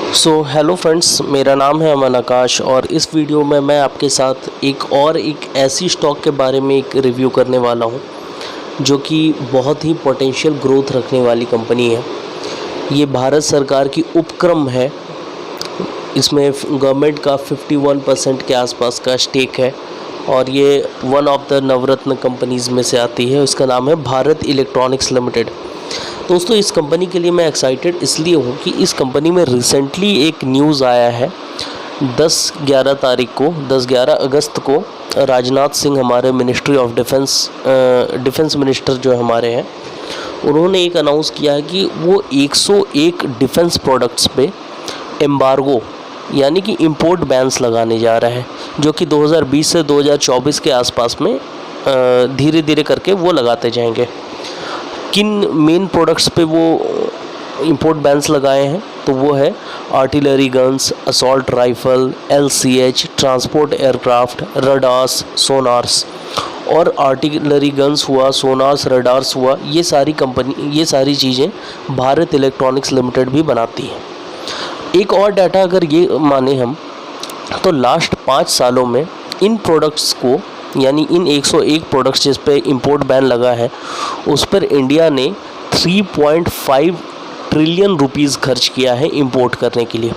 Hello friends, मेरा नाम है अमन आकाश और इस वीडियो में मैं आपके साथ एक ऐसी स्टॉक के बारे में एक रिव्यू करने वाला हूं जो कि बहुत ही पोटेंशियल ग्रोथ रखने वाली कंपनी है। ये भारत सरकार की उपक्रम है। इसमें गवर्नमेंट का 51% के आसपास का स्टेक है और ये one of the Navratna companies में से आती है। इसका नाम है भारत इलेक्ट्रॉनिक्स लिमिटेड। दोस्तों, इस कंपनी के लिए मैं एक्साइटेड इसलिए हूँ कि इस कंपनी में रिसेंटली एक न्यूज़ आया है। 10-11 अगस्त को राजनाथ सिंह, हमारे मिनिस्ट्री ऑफ डिफेंस मिनिस्टर जो हमारे हैं, उन्होंने एक अनाउंस किया है कि वो 101 डिफेंस प्रोडक्ट्स पे एम्बार्गो यानी कि इंपोर्ट बैन्स लगाने जा रहे हैं, जो कि 2020 से 2024 के आसपास में धीरे धीरे करके वो लगाते जाएंगे। किन मेन प्रोडक्ट्स पे वो इंपोर्ट बैन्स लगाए हैं तो वो है artillery guns, assault rifle, LCH, transport aircraft, radars, sonars. और आर्टिलरी गन्स हुआ, सोनार्स, रडार्स हुआ, ये सारी चीज़ें भारत इलेक्ट्रॉनिक्स लिमिटेड भी बनाती है। एक और डाटा अगर ये माने हम तो लास्ट 5 सालों में इन प्रोडक्ट्स को, यानी इन 101 प्रोडक्ट्स जिस पे इंपोर्ट बैन लगा है, उस पर इंडिया ने 3.5 ट्रिलियन रुपीज़ खर्च किया है इंपोर्ट करने के लिए।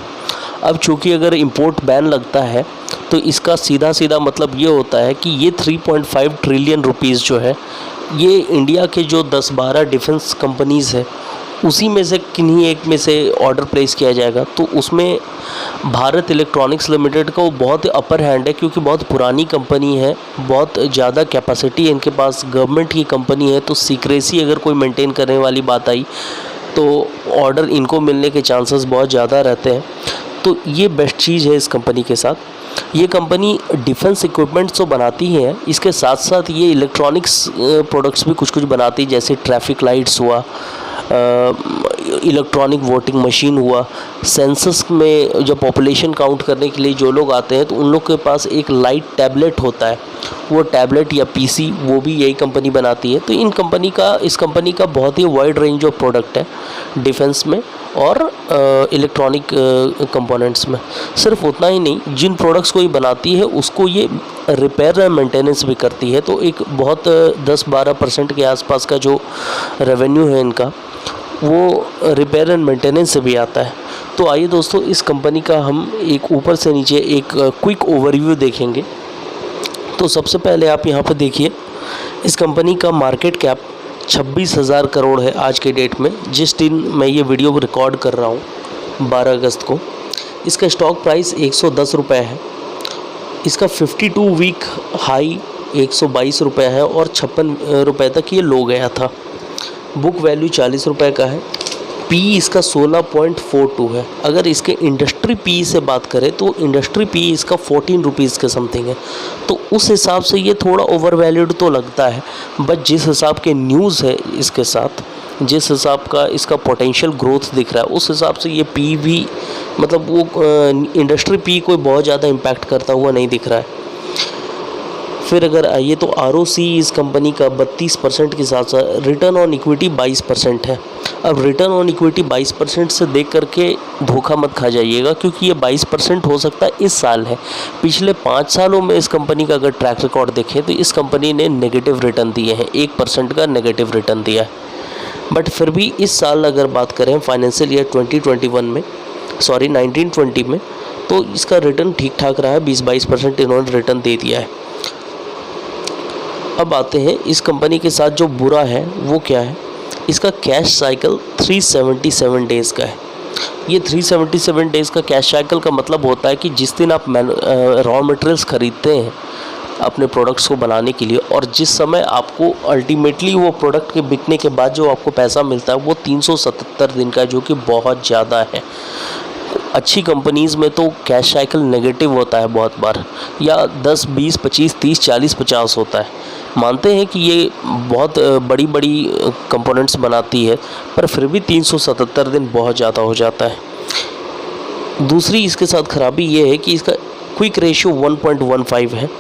अब चूँकि अगर इंपोर्ट बैन लगता है तो इसका सीधा सीधा मतलब ये होता है कि ये 3.5 ट्रिलियन रुपीज़ जो है, ये इंडिया के जो 10-12 डिफेंस कंपनीज़ है उसी में से किन्हीं एक में से ऑर्डर प्लेस किया जाएगा। तो उसमें भारत इलेक्ट्रॉनिक्स लिमिटेड का वो बहुत अपर हैंड है, क्योंकि बहुत पुरानी कंपनी है, बहुत ज़्यादा कैपेसिटी है इनके पास, गवर्नमेंट की कंपनी है। तो सीक्रेसी अगर कोई मेंटेन करने वाली बात आई तो ऑर्डर इनको मिलने के चांसेस बहुत ज़्यादा रहते हैं। तो ये बेस्ट चीज़ है इस कंपनी के साथ। ये कंपनी डिफेंस इक्विपमेंट्स तो बनाती ही है, इसके साथ साथ ये इलेक्ट्रॉनिक्स प्रोडक्ट्स भी कुछ कुछ बनाती है, जैसे ट्रैफिक लाइट्स हुआ, इलेक्ट्रॉनिक वोटिंग मशीन हुआ। सेंसस में जब पॉपुलेशन काउंट करने के लिए जो लोग आते हैं तो उन लोग के पास एक लाइट टैबलेट होता है, वो टैबलेट या PC वो भी यही कंपनी बनाती है। तो इस कंपनी का बहुत ही वाइड रेंज ऑफ प्रोडक्ट है डिफेंस में और इलेक्ट्रॉनिक कंपोनेंट्स में। सिर्फ उतना ही नहीं, जिन प्रोडक्ट्स को ये बनाती है उसको ये रिपेयर एंड मेंटेनेंस भी करती है। तो एक बहुत 10-12% के आसपास का जो रेवेन्यू है इनका, वो रिपेयर एंड मेंटेनेंस से भी आता है। तो आइए दोस्तों, इस कंपनी का हम एक ऊपर से नीचे एक क्विक ओवरव्यू देखेंगे। तो सबसे पहले आप यहाँ पर देखिए, इस कंपनी का मार्केट कैप 26,000 करोड़ है आज के डेट में, जिस दिन मैं ये वीडियो रिकॉर्ड कर रहा हूँ 12 अगस्त को। इसका स्टॉक प्राइस 110 रुपये है। इसका 52 वीक हाई 122 रुपये है और 56 रुपये तक ये लो गया था। बुक वैल्यू 40 रुपये का है। पी इसका 16.42 है। अगर इसके इंडस्ट्री पी से बात करें तो इंडस्ट्री पी इसका 14 रुपीज़ के समथिंग है। तो उस हिसाब से ये थोड़ा ओवर वैल्यूड तो लगता है, बट जिस हिसाब के न्यूज़ है इसके साथ, जिस हिसाब का इसका पोटेंशियल ग्रोथ दिख रहा है, उस हिसाब से ये पी भी, मतलब वो इंडस्ट्री पी कोई बहुत ज़्यादा इम्पैक्ट करता हुआ नहीं दिख रहा है। फिर अगर आइए तो ROC इस कंपनी का 32% के साथ साथ रिटर्न ऑन इक्विटी 22% है। अब रिटर्न ऑन इक्विटी 22% से देख करके धोखा मत खा जाइएगा, क्योंकि ये 22% हो सकता है इस साल है। पिछले 5 सालों में इस कंपनी का अगर ट्रैक रिकॉर्ड देखें तो इस कंपनी ने नेगेटिव रिटर्न दिए हैं, 1% का नेगेटिव रिटर्न दिया है। बट फिर भी इस साल अगर बात करें फाइनेंशियल ईयर 1920 में, तो इसका रिटर्न ठीक ठाक रहा है, 20-22% इन्होंने रिटर्न दे दिया है। अब आते हैं इस कंपनी के साथ जो बुरा है वो क्या है। इसका कैश साइकिल 377 डेज़ का है। ये 377 डेज़ का कैश साइकिल का मतलब होता है कि जिस दिन आप रॉ मटेरियल्स ख़रीदते हैं अपने प्रोडक्ट्स को बनाने के लिए, और जिस समय आपको अल्टीमेटली वो प्रोडक्ट के बिकने के बाद जो आपको पैसा मिलता है, वो 377 दिन का, जो कि बहुत ज़्यादा है। अच्छी कंपनीज़ में तो कैश साइकिल नेगेटिव होता है बहुत बार, या 10, 20, 25, 30, 40, 50 होता है। मानते हैं कि ये बहुत बड़ी कंपोनेंट्स बनाती है, पर फिर भी 377 दिन बहुत ज़्यादा हो जाता है। दूसरी इसके साथ ख़राबी ये है कि इसका क्विक रेशियो 1.15 है,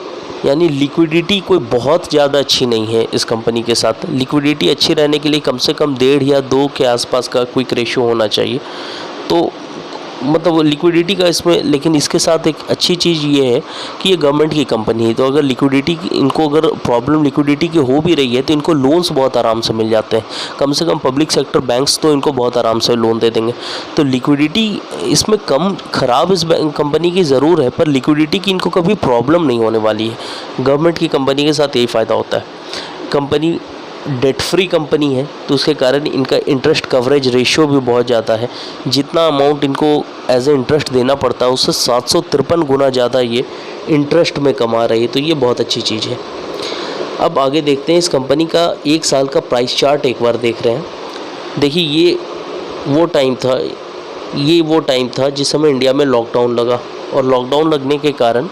यानी लिक्विडिटी कोई बहुत ज़्यादा अच्छी नहीं है इस कंपनी के साथ। लिक्विडिटी अच्छी रहने के लिए कम से कम 1.5 या 2 के आसपास का क्विक रेशियो होना चाहिए। तो मतलब लिक्विडिटी का इसमें, लेकिन इसके साथ एक अच्छी चीज़ ये है कि ये गवर्नमेंट की कंपनी है, तो अगर लिक्विडिटी इनको अगर प्रॉब्लम लिक्विडिटी की हो भी रही है तो इनको लोन्स बहुत आराम से मिल जाते हैं। कम से कम पब्लिक सेक्टर बैंक्स तो इनको बहुत आराम से लोन दे देंगे। तो लिक्विडिटी इसमें कम ख़राब इस कंपनी की ज़रूर है, पर लिक्विडिटी की इनको कभी प्रॉब्लम नहीं होने वाली है। गवर्नमेंट की कंपनी के साथ यही फ़ायदा होता है। कंपनी डेट फ्री कंपनी है, तो उसके कारण इनका इंटरेस्ट कवरेज रेशियो भी बहुत ज़्यादा है। जितना अमाउंट इनको एज ए इंटरेस्ट देना पड़ता है उससे 753 गुना ज़्यादा ये इंटरेस्ट में कमा रही है, तो ये बहुत अच्छी चीज़ है। अब आगे देखते हैं इस कंपनी का 1 साल का प्राइस चार्ट एक बार देख रहे हैं। देखिए ये वो टाइम था जिस समय इंडिया में लॉकडाउन लगा, और लॉकडाउन लगने के कारण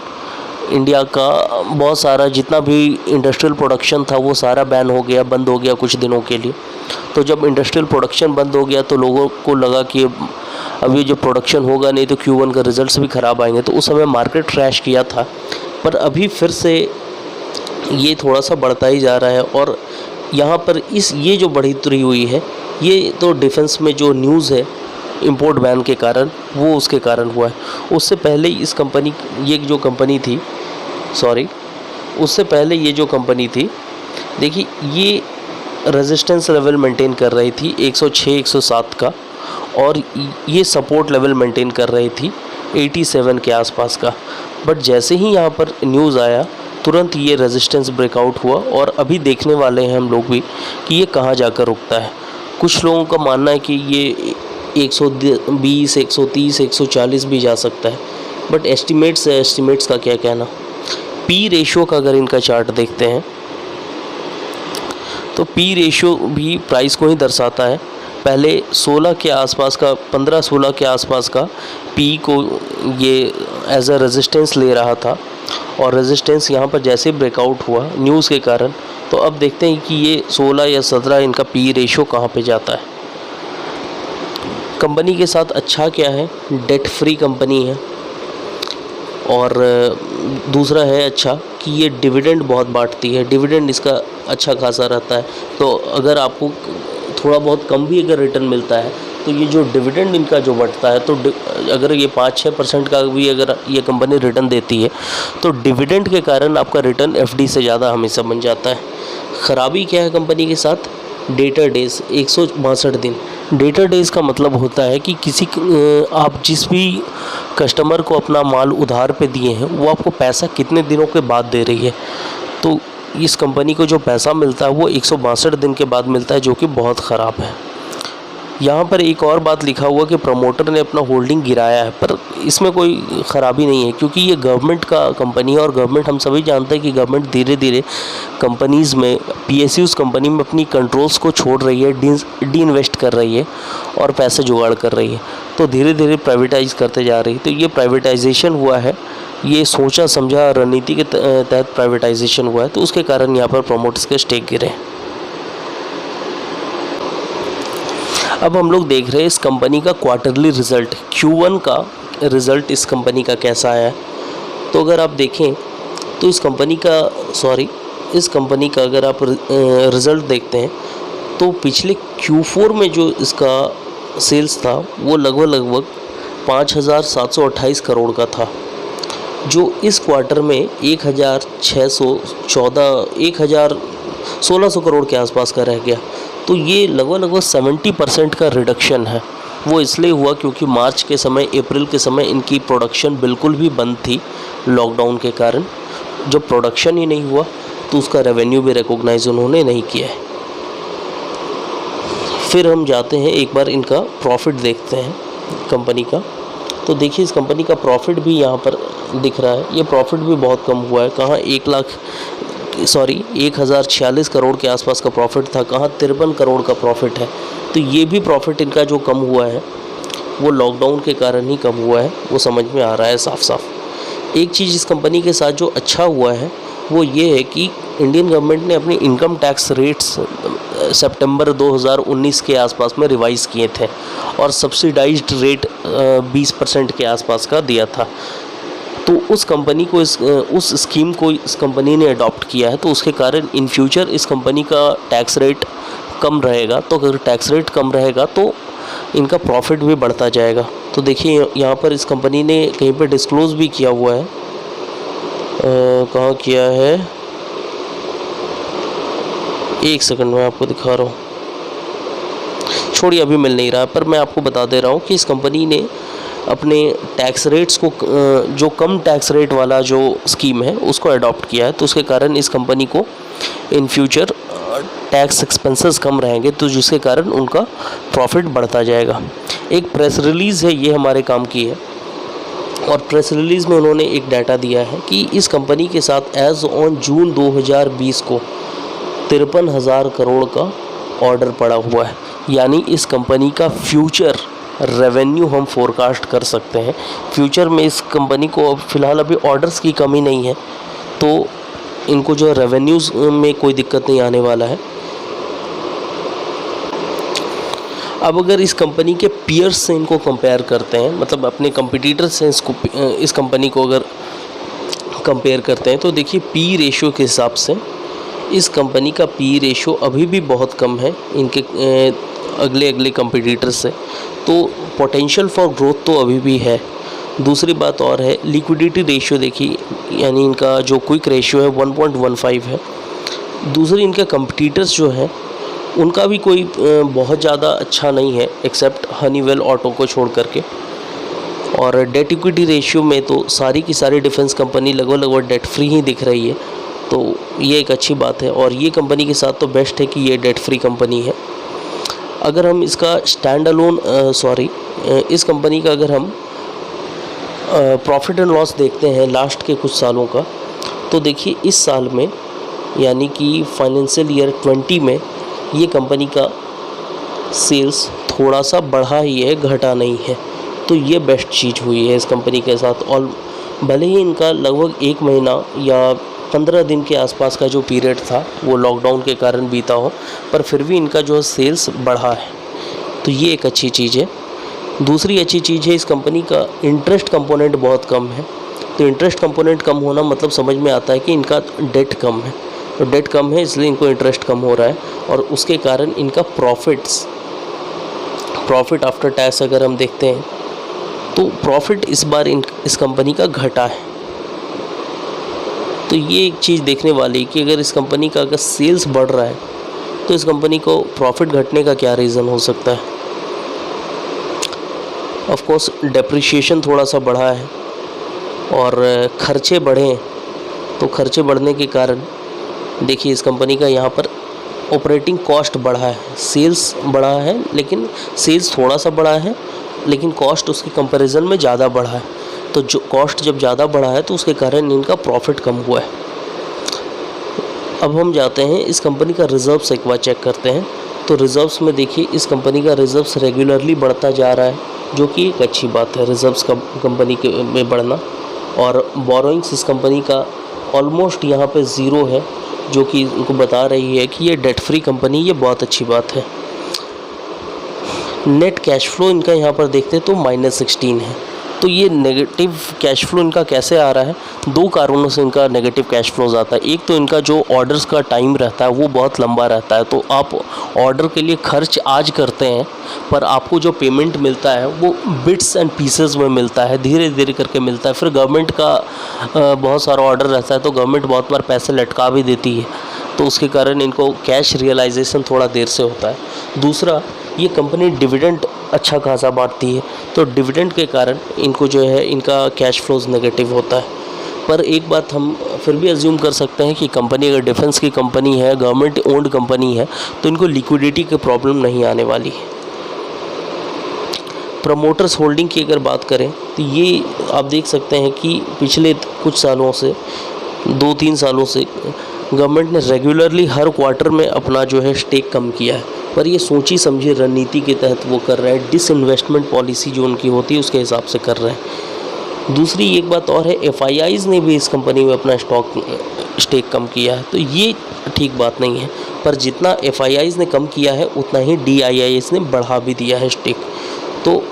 इंडिया का बहुत सारा जितना भी इंडस्ट्रियल प्रोडक्शन था वो सारा बैन हो गया, बंद हो गया कुछ दिनों के लिए। तो जब इंडस्ट्रियल प्रोडक्शन बंद हो गया तो लोगों को लगा कि अब ये जो प्रोडक्शन होगा नहीं तो Q1 का रिजल्ट्स भी ख़राब आएंगे, तो उस समय मार्केट क्रैश किया था। पर अभी फिर से ये थोड़ा सा बढ़ता ही जा रहा है, और यहाँ पर ये जो बढ़ोतरी हुई है ये तो डिफेंस में जो न्यूज़ है इंपोर्ट बैन के कारण, वो उसके कारण हुआ है। उससे पहले इस कंपनी ये जो कंपनी थी देखिए ये रेजिस्टेंस लेवल मेंटेन कर रही थी 106-107 का, और ये सपोर्ट लेवल मेंटेन कर रही थी 87 के आसपास का। बट जैसे ही यहाँ पर न्यूज़ आया तुरंत ये रेजिस्टेंस ब्रेकआउट हुआ, और अभी देखने वाले हैं हम लोग भी कि ये कहाँ जाकर रुकता है। कुछ लोगों का मानना है कि ये 120, 130, 140 भी जा सकता है, बट एस्टिमेट्स का क्या कहना। पी रेशियो का अगर इनका चार्ट देखते हैं तो पी रेशियो भी प्राइस को ही दर्शाता है। पहले 16 के आसपास का, 15-16 के आसपास का पी को ये एज अ रेजिस्टेंस ले रहा था, और रेजिस्टेंस यहाँ पर जैसे ब्रेकआउट हुआ न्यूज़ के कारण, तो अब देखते हैं कि ये 16 या 17 इनका पी रेशियो कहाँ पे जाता है। कंपनी के साथ अच्छा क्या है, डेट फ्री कंपनी है, और दूसरा है अच्छा कि ये डिविडेंड बहुत बांटती है। डिविडेंड इसका अच्छा खासा रहता है, तो अगर आपको थोड़ा बहुत कम भी अगर रिटर्न मिलता है तो ये जो डिविडेंड इनका जो बढ़ता है, तो अगर ये 5-6% का भी अगर ये कंपनी रिटर्न देती है तो डिविडेंड के कारण आपका रिटर्न FD से ज़्यादा हमेशा बन जाता है। ख़राबी क्या है कंपनी के साथ, डेटर डेज़ 162 दिन। डेटर डेज़ का मतलब होता है कि आप जिस भी कस्टमर को अपना माल उधार पे दिए हैं वो आपको पैसा कितने दिनों के बाद दे रही है। तो इस कंपनी को जो पैसा मिलता है वो 162 दिन के बाद मिलता है, जो कि बहुत ख़राब है। यहाँ पर एक और बात लिखा हुआ कि प्रमोटर ने अपना होल्डिंग गिराया है, पर इसमें कोई ख़राबी नहीं है क्योंकि ये गवर्नमेंट का कंपनी है, और गवर्नमेंट हम सभी जानते हैं कि गवर्नमेंट धीरे धीरे कंपनीज़ में, PSUs कंपनी में अपनी कंट्रोल्स को छोड़ रही है, डी इन्वेस्ट कर रही है और पैसे जुगाड़ कर रही है, तो धीरे धीरे प्राइवेटाइज़ करते जा रही है। तो ये प्राइवेटाइजेशन हुआ है, ये सोचा समझा रणनीति के तहत प्राइवेटाइजेशन हुआ है, तो उसके कारण यहाँ पर प्रमोटर्स के स्टेक गिरे। अब हम लोग देख रहे हैं इस कंपनी का क्वार्टरली रिज़ल्ट, Q1 का रिज़ल्ट इस कंपनी का कैसा आया है। तो अगर आप देखें तो इस कंपनी का अगर आप रिज़ल्ट देखते हैं तो पिछले Q4 में जो इसका सेल्स था वो लगभग 5,728 करोड़ का था, जो इस क्वार्टर में 1,1600 करोड़ के आसपास का रह गया। तो ये लगभग 70% का रिडक्शन है। वो इसलिए हुआ क्योंकि मार्च के समय, अप्रैल के समय इनकी प्रोडक्शन बिल्कुल भी बंद थी लॉकडाउन के कारण। जब प्रोडक्शन ही नहीं हुआ तो उसका रेवेन्यू भी रिकॉग्नाइज उन्होंने नहीं किया है। फिर हम जाते हैं एक बार इनका प्रॉफिट देखते हैं कंपनी का। तो देखिए इस कंपनी का प्रॉफिट भी यहाँ पर दिख रहा है, ये प्रॉफिट भी बहुत कम हुआ है। कहाँ 1,046 करोड़ के आसपास का प्रॉफिट था, कहाँ 53 करोड़ का प्रॉफिट है। तो ये भी प्रॉफिट इनका जो कम हुआ है वो लॉकडाउन के कारण ही कम हुआ है, वो समझ में आ रहा है साफ साफ। एक चीज़ इस कंपनी के साथ जो अच्छा हुआ है वो ये है कि इंडियन गवर्नमेंट ने अपने इनकम टैक्स रेट्स सितंबर 2019 के आसपास में रिवाइज़ किए थे, और सब्सिडाइज्ड रेट 20% के आसपास का दिया था। तो उस कंपनी को उस स्कीम को इस कंपनी ने अडॉप्ट किया है, तो उसके कारण इन फ्यूचर इस कंपनी का टैक्स रेट कम रहेगा। तो अगर टैक्स रेट कम रहेगा तो इनका प्रॉफिट भी बढ़ता जाएगा। तो देखिए यहाँ पर इस कंपनी ने कहीं पर डिस्क्लोज़ भी किया हुआ है, कहाँ किया है, एक सेकंड में आपको दिखा रहा हूँ, छोड़िए अभी मिल नहीं रहा, पर मैं आपको बता दे रहा हूँ कि इस कंपनी ने अपने टैक्स रेट्स को जो कम टैक्स रेट वाला जो स्कीम है उसको अडॉप्ट किया है। तो उसके कारण इस कंपनी को इन फ्यूचर टैक्स एक्सपेंसेस कम रहेंगे, तो जिसके कारण उनका प्रॉफिट बढ़ता जाएगा। एक प्रेस रिलीज़ है, ये हमारे काम की है, और प्रेस रिलीज़ में उन्होंने एक डाटा दिया है कि इस कंपनी के साथ एज़ ऑन जून 2020 को 53,000 करोड़ का ऑर्डर पड़ा हुआ है। यानी इस कंपनी का फ्यूचर रेवेन्यू हम फोरकास्ट कर सकते हैं। फ्यूचर में इस कंपनी को फ़िलहाल अभी ऑर्डर्स की कमी नहीं है, तो इनको जो रेवेन्यूज़ में कोई दिक्कत नहीं आने वाला है। अब अगर इस कंपनी के पीयर्स से इनको कंपेयर करते हैं, मतलब अपने कंपटीटर से इस कंपनी को अगर कंपेयर करते हैं, तो देखिए पी रेशियो के हिसाब से इस कंपनी का पी रेशियो अभी भी बहुत कम है इनके अगले कंपटीटर से, तो पोटेंशियल फॉर ग्रोथ तो अभी भी है। दूसरी बात और है, लिक्विडिटी रेशियो देखिए, यानी इनका जो क्विक रेशियो है 1.15 है। दूसरी इनके कंपटीटर्स जो हैं उनका भी कोई बहुत ज़्यादा अच्छा नहीं है, एक्सेप्ट हनीवेल ऑटो को छोड़ करके। और डेट इक्विटी रेशियो में तो सारी की सारी डिफेंस कंपनी लगभग डेट फ्री ही दिख रही है, तो ये एक अच्छी बात है। और ये कंपनी के साथ तो बेस्ट है कि ये डेट फ्री कंपनी है। अगर हम इसका स्टैंड अलोन इस कंपनी का अगर हम प्रॉफिट एंड लॉस देखते हैं लास्ट के कुछ सालों का, तो देखिए इस साल में यानी कि फाइनेंशियल ईयर 20 में ये कंपनी का सेल्स थोड़ा सा बढ़ा ही है, घटा नहीं है, तो ये बेस्ट चीज़ हुई है इस कंपनी के साथ। और भले ही इनका लगभग 1 महीना या 15 दिन के आसपास का जो पीरियड था वो लॉकडाउन के कारण बीता हो, पर फिर भी इनका जो सेल्स बढ़ा है, तो ये एक अच्छी चीज़ है। दूसरी अच्छी चीज़ है, इस कंपनी का इंटरेस्ट कंपोनेंट बहुत कम है। तो इंटरेस्ट कंपोनेंट कम होना मतलब समझ में आता है कि इनका डेट कम है, तो डेट कम है इसलिए इनको इंटरेस्ट कम हो रहा है, और उसके कारण इनका प्रॉफिट आफ्टर टैक्स अगर हम देखते हैं तो प्रॉफिट इस बार इस कंपनी का घटा है। तो ये एक चीज़ देखने वाली कि अगर इस कंपनी का अगर सेल्स बढ़ रहा है तो इस कंपनी को प्रॉफिट घटने का क्या रीज़न हो सकता है। ऑफ कोर्स डेप्रिसिएशन थोड़ा सा बढ़ा है और खर्चे बढ़े, तो खर्चे बढ़ने के कारण देखिए इस कंपनी का यहाँ पर ऑपरेटिंग कॉस्ट बढ़ा है। सेल्स बढ़ा है, लेकिन सेल्स थोड़ा सा बढ़ा है, लेकिन कॉस्ट उसके कंपैरिजन में ज़्यादा बढ़ा है। तो जो कॉस्ट जब ज़्यादा बढ़ा है तो उसके कारण इनका प्रॉफिट कम हुआ है। अब हम जाते हैं इस कंपनी का रिज़र्व्स एक बार चेक करते हैं। तो रिज़र्व्स में देखिए इस कंपनी का रिज़र्व्स रेगुलरली बढ़ता जा रहा है, जो कि एक अच्छी बात है रिज़र्व्स का कंपनी के में बढ़ना। और बोरोइंग्स इस कंपनी का ऑलमोस्ट यहाँ पे ज़ीरो है, जो कि उनको बता रही है कि ये डेट फ्री कंपनी, ये बहुत अच्छी बात है। नेट कैश फ्लो इनका यहाँ पर देखते हैं तो -16 है। तो ये नेगेटिव कैश फ्लो इनका कैसे आ रहा है? 2 कारणों से इनका नेगेटिव कैश फ्लोज आता है। एक तो इनका जो ऑर्डर्स का टाइम रहता है वो बहुत लंबा रहता है, तो आप ऑर्डर के लिए खर्च आज करते हैं पर आपको जो पेमेंट मिलता है वो बिट्स एंड पीसेस में मिलता है, धीरे धीरे करके मिलता है। फिर गवर्नमेंट का बहुत सारा ऑर्डर रहता है तो गवर्नमेंट बहुत बार पैसे लटका भी देती है, तो उसके कारण इनको कैश रियलाइजेशन थोड़ा देर से होता है। दूसरा, ये कंपनी डिविडेंड अच्छा खासा बांटती है, तो डिविडेंड के कारण इनको जो है इनका कैश फ्लोज नेगेटिव होता है। पर एक बात हम फिर भी अज्यूम कर सकते हैं कि कंपनी अगर डिफेंस की कंपनी है, गवर्नमेंट ओन्ड कंपनी है, तो इनको लिक्विडिटी की प्रॉब्लम नहीं आने वाली है। प्रमोटर्स होल्डिंग की अगर बात करें तो ये आप देख सकते हैं कि पिछले कुछ सालों से 2-3 सालों से गवर्नमेंट ने रेगुलरली हर क्वार्टर में अपना जो है स्टेक कम किया है, पर ये सोची समझी रणनीति के तहत वो कर रहे हैं। डिसइन्वेस्टमेंट पॉलिसी जो उनकी होती है उसके हिसाब से कर रहे हैं। दूसरी एक बात और है, एफआईआईज़ ने भी इस कंपनी में अपना स्टेक कम किया है, तो ये ठीक बात नहीं है। पर जितना एफआईआईज़ ने कम किया है उतना ही डीआईआईज़ ने बढ़ा भी दिया है स्टेक। तो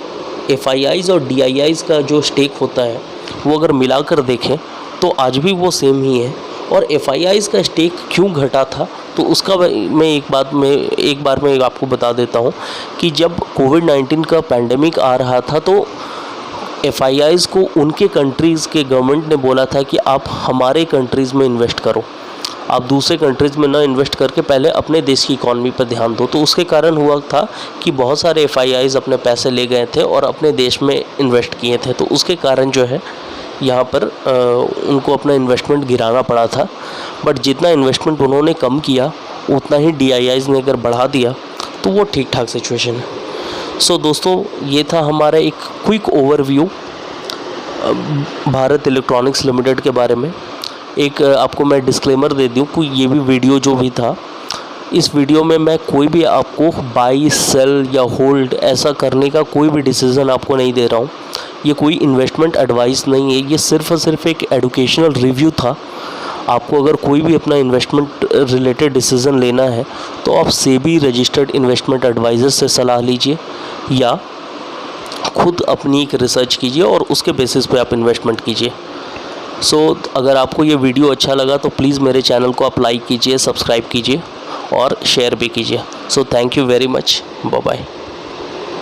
एफआईआईज़ और डीआईआईज़ का जो स्टेक होता है वो अगर मिलाकर देखें तो आज भी वो सेम ही है। और एफआईआईज़ का स्टेक क्यों घटा था, तो उसका मैं एक बार मैं आपको बता देता हूँ कि जब कोविड-19 का पैंडेमिक आ रहा था तो FIIs को उनके कंट्रीज़ के गवर्नमेंट ने बोला था कि आप हमारे कंट्रीज़ में इन्वेस्ट करो, आप दूसरे कंट्रीज़ में ना इन्वेस्ट करके पहले अपने देश की इकॉनमी पर ध्यान दो। तो उसके कारण हुआ था कि बहुत सारे FIIs अपने पैसे ले गए थे और अपने देश में इन्वेस्ट किए थे, तो उसके कारण जो है यहाँ पर उनको अपना इन्वेस्टमेंट गिराना पड़ा था। बट जितना इन्वेस्टमेंट उन्होंने कम किया उतना ही DIIs ने अगर बढ़ा दिया तो वो ठीक ठाक सिचुएशन है। सो दोस्तों, ये था हमारा एक quick overview Bharat electronics limited के बारे में। एक आपको मैं डिस्क्लेमर दे दूँ कि ये भी वीडियो जो भी था, इस वीडियो में मैं कोई भी आपको बाई सेल या होल्ड ऐसा करने का कोई भी डिसीज़न आपको नहीं दे रहा हूँ। ये कोई इन्वेस्टमेंट एडवाइस नहीं है, ये सिर्फ और सिर्फ एक एजुकेशनल रिव्यू था। आपको अगर कोई भी अपना इन्वेस्टमेंट रिलेटेड डिसीज़न लेना है तो आप सेबी रजिस्टर्ड इन्वेस्टमेंट एडवाइज़र से सलाह लीजिए या खुद अपनी एक रिसर्च कीजिए और उसके बेसिस पे आप इन्वेस्टमेंट कीजिए। सो अगर आपको ये वीडियो अच्छा लगा तो प्लीज़ मेरे चैनल को आप लाइक कीजिए, सब्सक्राइब कीजिए और शेयर भी कीजिए। So thank you very much, bye bye.